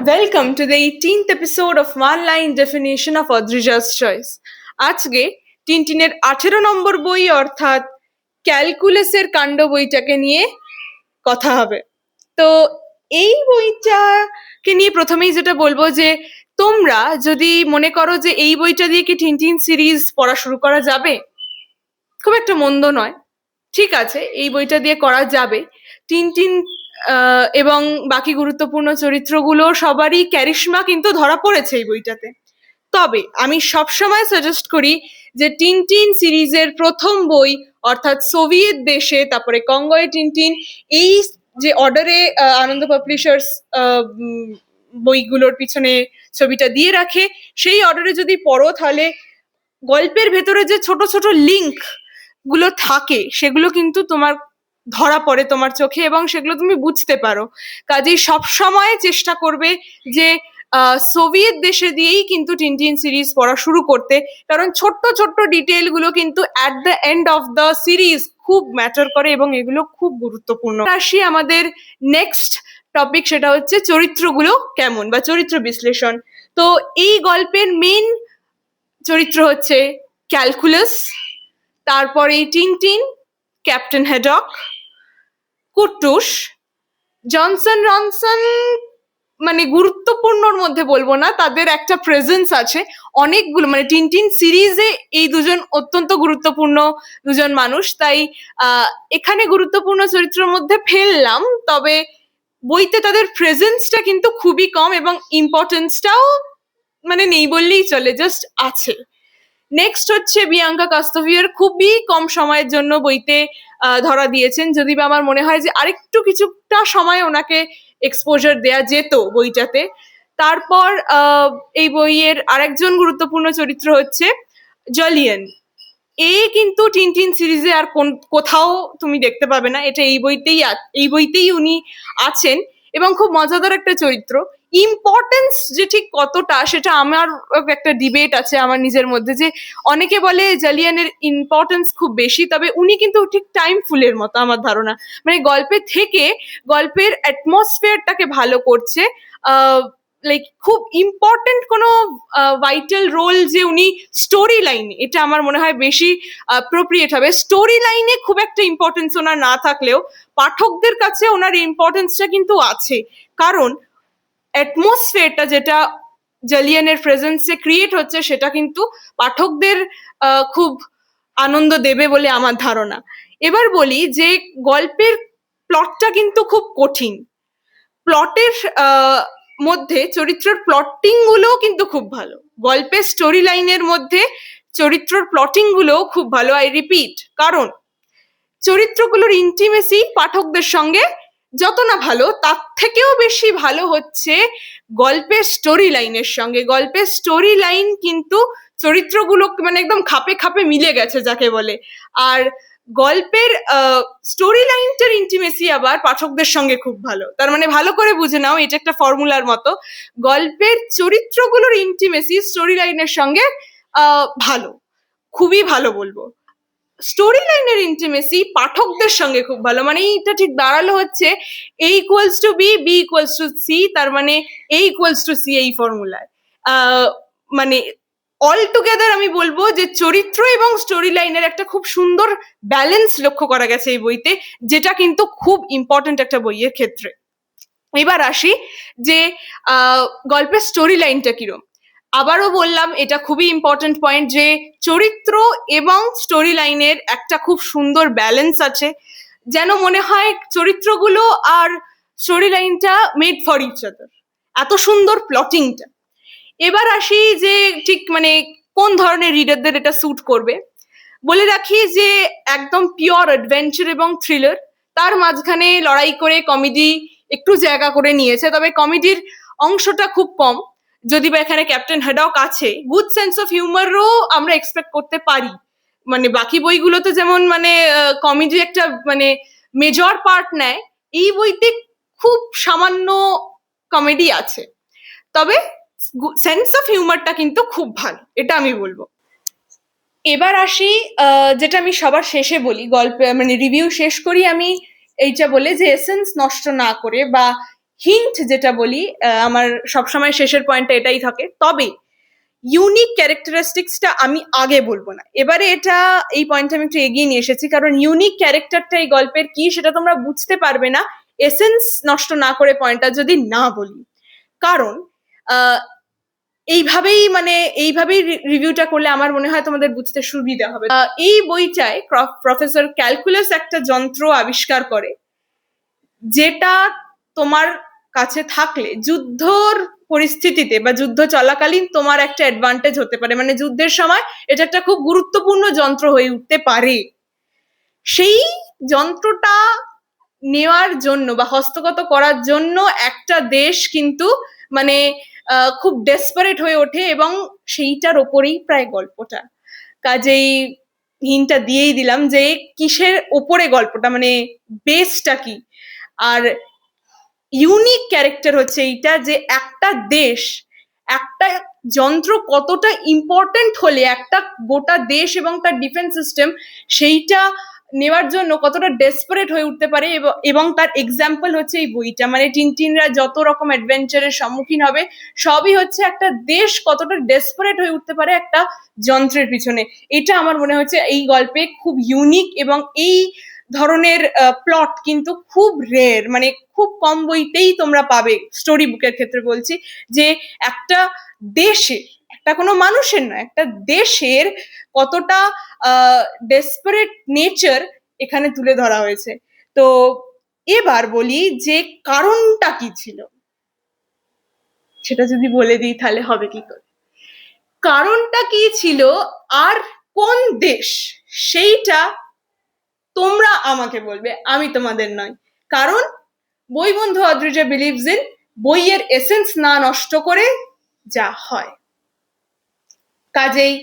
Welcome to the 18th episode of One Line Definition of Adrija's Choice. আজকে টিনটিনের 18 নম্বর বই অর্থাৎ ক্যালকুলাসের কাণ্ড বইটাকে নিয়ে কথা হবে। তো এই বইটাকে নিয়ে প্রথমেই যেটা বলবো যে তোমরা যদি মনে করো যে এই বইটা দিয়ে কি টিনটিন সিরিজ পড়া শুরু করা যাবে, খুব একটা মন্দ নয়, ঠিক আছে, এই বইটা দিয়ে করা যাবে। টিনটিন এবং বাকি গুরুত্বপূর্ণ চরিত্রগুলো সবারই ক্যারিশমা কিন্তু ধরা পড়েছে এই বইটাতে। তবে আমি সবসময় সাজেস্ট করি যে টিনটিন সিরিজের প্রথম বই অর্থাৎ সোভিয়েত দেশে, তারপরে কঙ্গোয় টিনটিন, এই যে অর্ডারে আনন্দ পাবলিশার্স বইগুলোর পিছনে ছবিটা দিয়ে রাখে, সেই অর্ডারে যদি পড়ো তাহলে গল্পের ভেতরে যে ছোট ছোট লিঙ্ক গুলো থাকে সেগুলো কিন্তু তোমার ধরা পড়ে তোমার চোখে এবং সেগুলো তুমি বুঝতে পারো। কাজেই সবসময় চেষ্টা করবে যে সোভিয়েত দেশে দিয়েই কিন্তু টিনটিন সিরিজ পড়া শুরু করতে, কারণ ছোট্ট ছোট্ট ডিটেল গুলো কিন্তু at the end of the series খুব ম্যাটার করে এবং এগুলো খুব গুরুত্বপূর্ণ। আসি আমাদের নেক্সট টপিক, সেটা হচ্ছে চরিত্রগুলো কেমন বা চরিত্র বিশ্লেষণ। তো এই গল্পের মেইন চরিত্র হচ্ছে ক্যালকুলাস, তারপরে Tintin, captain Haddock, কুট্টুস, Johnson Ronson মানে গুরুত্বপূর্ণর মধ্যে বলবো না, তাদের একটা প্রেজেন্স আছে অনেকগুলো, মানে টিনটিন সিরিজে এই দুজন অত্যন্ত গুরুত্বপূর্ণ দুজন মানুষ, তাই এখানে গুরুত্বপূর্ণ চরিত্রের মধ্যে ফেললাম। তবে বইতে তাদের প্রেজেন্সটা কিন্তু খুবই কম এবং ইম্পর্টেন্সটাও মানে নেই বললেই চলে, জাস্ট আছে। নেক্সট হচ্ছে বিয়াঙ্কা কাস্তোভিয়ার, খুবই কম সময়ের জন্য বইতে ধরা দিয়েছেন, যদি বা আমার মনে হয় যে আরেকটু কিছুটা সময় ওনাকে এক্সপোজার দেয়া যেত বইটাতে। তারপর এই বইয়ের আরেকজন গুরুত্বপূর্ণ চরিত্র হচ্ছে জলিয়ান। কিন্তু টিনটিন সিরিজে আর কোথাও তুমি দেখতে পাবে না, এটা এই বইতেই উনি আছেন এবং খুব মজাদার একটা চরিত্র। ইম্পর্টেন্স যে ঠিক কতটা সেটা আমার একটা ডিবেট আছে আমার নিজের মধ্যে, যে অনেকে বলে জালিয়ানের ইম্পর্টেন্স খুব বেশি, তবে উনি কিন্তু ঠিক টাইম ফুলের মতো আমার ধারণা, মানে গল্পের থেকে গল্পের অ্যাটমসফিয়ারটাকে ভালো করছে। লাইক খুব ইম্পর্টেন্ট কোনো ভাইটাল রোল যে উনি স্টোরি লাইনে, এটা আমার মনে হয় বেশি অ্যাপ্রোপ্রিয়েট হবে। স্টোরি লাইনে খুব একটা ইম্পর্টেন্স ওনার না থাকলেও পাঠকদের কাছে ওনার ইম্পর্টেন্সটা কিন্তু আছে, কারণ অ্যাটমসফিয়ারটা যেটা জালিয়ানের প্রেজেন্সে ক্রিয়েট হচ্ছে সেটা কিন্তু পাঠকদের খুব আনন্দ দেবে বলে আমার ধারণা। এবার বলি যে গল্পের প্লটটা কিন্তু খুব কঠিন, প্লটের মধ্যে চরিত্রের প্লটিং গুলোও কিন্তু খুব ভালো, গল্পের স্টোরি লাইনের মধ্যে চরিত্রের প্লটিং গুলোও খুব ভালো। আই রিপিট, কারণ চরিত্রগুলোর ইন্টিমেসি পাঠকদের সঙ্গে যত না ভালো, তার থেকেও বেশি ভালো হচ্ছে গল্পের স্টোরি লাইনের সঙ্গে। গল্পের স্টোরি লাইন কিন্তু চরিত্রগুলো মানে একদম খাপে খাপে মিলে গেছে যাকে বলে, আর গল্পের স্টোরি লাইনটার ইন্টিমেসি আবার পাঠকদের সঙ্গে খুব ভালো। তার মানে ভালো করে বুঝে নাও, এটা একটা ফর্মুলার মতো, গল্পের চরিত্রগুলোর ইন্টিমেসি স্টোরি লাইনের সঙ্গে ভালো, খুবই ভালো বলবো। স্টোরি লাইনের ইন্টিমেসি পাঠকদের সঙ্গে খুব ভালো, মানে এটা ঠিক দাঁড়ালো হচ্ছে A equals to B, B equals to C, তার মানে A ইকুয়ালস টু সি, এই ফর্মুলায়। মানে অল টুগেদার আমি বলবো যে চরিত্র এবং স্টোরি লাইনের একটা খুব সুন্দর ব্যালেন্স লক্ষ্য করা গেছে এই বইতে, যেটা কিন্তু খুব ইম্পর্টেন্ট একটা বইয়ের ক্ষেত্রে। এবার আসি যে গল্পের স্টোরি লাইনটা কিরম। আবারও বললাম, এটা খুবই ইম্পর্টেন্ট পয়েন্ট যে চরিত্র এবং স্টোরি লাইনের একটা খুব সুন্দর ব্যালেন্স আছে, যেন মনে হয় চরিত্রগুলো আর স্টোরি লাইনটা মেড ফর ইচ আদার, এত সুন্দর প্লটিংটা। এবার আসি যে ঠিক মানে কোন ধরনের রিডারদের এটা স্যুট করবে। বলে রাখি যে একদম পিওর অ্যাডভেঞ্চার এবং থ্রিলার, তার মাঝখানে লড়াই করে কমেডি একটু জায়গা করে নিয়েছে, তবে কমেডির অংশটা খুব কম, যদি বা এখানে ক্যাপ্টেন হ্যাডক আছে, গুড সেন্স অফ হিউমারও আমরা এক্সপেক্ট করতে পারি। মানে বাকি বইগুলোতে যেমন মানে কমেডি একটা মানে মেজর পার্ট নেয়, এই বইতে খুব সামান্য কমেডি আছে, তবে সেন্স অফ হিউমারটা কিন্তু খুব ভালো, এটা আমি বলবো। এবার আসি যেটা আমি সবার শেষে বলি, গল্পে মানে রিভিউ শেষ করি আমি এইটা বলে যে এসেন্স নষ্ট না করে বা হিন্ট যেটা বলি, আমার সবসময় শেষের পয়েন্টটা এটাই থাকে। তবে ইউনিক ক্যারেক্টারিস্টিক্সটা আমি আগে বলবো না, এবারে এই পয়েন্টটা আমি একটু এগিয়ে নিয়ে এসেছি, কারণ ইউনিক ক্যারেক্টারটা এই গল্পের কি সেটা তোমরা বুঝতে পারবে না এসেন্স নষ্ট না করে পয়েন্টটা যদি না বলি। কারণ এইভাবেই রিভিউটা করলে আমার মনে হয় তোমাদের বুঝতে সুবিধা হবে। এই বইটায় প্রফেসর ক্যালকুলাস একটা যন্ত্র আবিষ্কার করে, যেটা তোমার কাছে থাকলে যুদ্ধর পরিস্থিতিতে বা যুদ্ধ চলাকালীন তোমার একটা অ্যাডভান্টেজ হতে পারে, মানে যুদ্ধের সময় এটা একটা খুব গুরুত্বপূর্ণ যন্ত্র হয়ে উঠতে পারে। সেই যন্ত্রটা নেওয়ার জন্য বা হস্তগত করার জন্য একটা দেশ কিন্তু মানে খুব ডেসপারেট হয়ে ওঠে, এবং সেইটার ওপরেই প্রায় গল্পটা। কাজেই হিন্টটা দিয়েই দিলাম যে কিসের ওপরে গল্পটা, মানে বেসটা কি। আর ইউনিক ক্যারেক্টার হচ্ছে এইটা, যে একটা দেশ, একটা যন্ত্র কতটা ইম্পর্টেন্ট হলে একটা গোটা দেশ এবং তার ডিফেন্স সিস্টেম সেইটা নেওয়ার জন্য কতটা ডেসপারেট হয়ে উঠতে পারে, এবং তার এক্সাম্পল হচ্ছে এই বইটা। মানে টিনটিনরা যত রকম অ্যাডভেঞ্চারের সম্মুখীন হবে সবই হচ্ছে একটা দেশ কতটা ডেসপারেট হয়ে উঠতে পারে একটা যন্ত্রের পিছনে। এটা আমার মনে হচ্ছে এই গল্পে খুব ইউনিক, এবং এই ধরনের প্লট কিন্তু খুব রেয়ার, মানে খুব কম বইতেই তোমরা পাবে। স্টোরি বুকের ক্ষেত্রে বলছি, যে একটা দেশে, একটা কোনো মানুষের নয়, একটা দেশের কতটা ডেসপারেট নেচার এখানে তুলে ধরা হয়েছে। তো এবার বলি যে কারণটা কি ছিল, সেটা যদি বলে দিই তাহলে হবে কি করে। কারণটা কি ছিল আর কোন দেশ, সেইটা তোমরা আমাকে বলবে, আমি তোমাদের নয়। কারণ বই বন্ধু অদ্রিজা বিলিভস ইন বইয়ের এসেন্স না নষ্ট করে যা হয়। কাজেই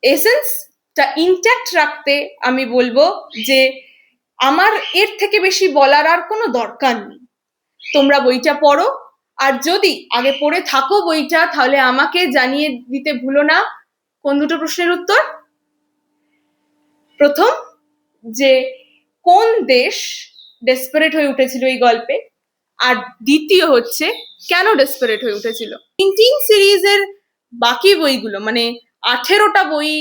এসেন্সটা ইনট্যাক্ট রাখতে আমি বলবো যে আমার এর থেকে বেশি বলার আর কোনো দরকার নেই। তোমরা বইটা পড়ো, আর যদি আগে পড়ে থাকো বইটা, তাহলে আমাকে জানিয়ে দিতে ভুলো না কোন দুটো প্রশ্নের উত্তর। প্রথম, যে কোন দেশ ডেসপারেট হয়ে উঠেছিল এই গল্পে, আর দ্বিতীয় হচ্ছে কেন ডেসপারেট হয়ে উঠেছিল। টিনটিন সিরিজের বাকি বইগুলো, মানে 18টা বই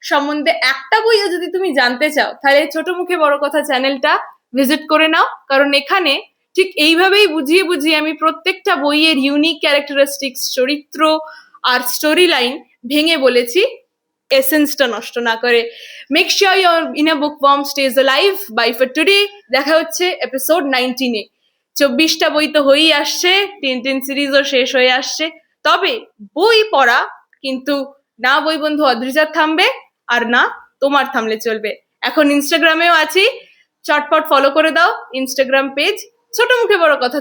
সম্বন্ধে একটা বইও যদি তুমি জানতে চাও, তাহলে ছোট মুখে বড় কথা চ্যানেলটা ভিজিট করে নাও, কারণ এখানে ঠিক এইভাবেই বুঝিয়ে বুঝিয়ে আমি প্রত্যেকটা বইয়ের ইউনিক ক্যারেক্টারিস্টিক্স, চরিত্র আর স্টোরি লাইন ভেঙে বলেছি, এসেন্সটা নষ্ট না করে। Make sure your inner bookworm stays alive. Bye for today. দেখা হচ্ছে এপিসোড 19-এ। 24টা বই তো হয়েই আসছে, টিনটিন সিরিজও শেষ হয়ে আসছে। তবে বই পড়া কিন্তু না বই বন্ধু অদ্রিজার থামবে, আর না তোমার থামলে চলবে। এখন ইনস্টাগ্রামেও আছি, চটপট ফলো করে দাও ইনস্টাগ্রাম পেজ ছোট মুখে বড় কথা।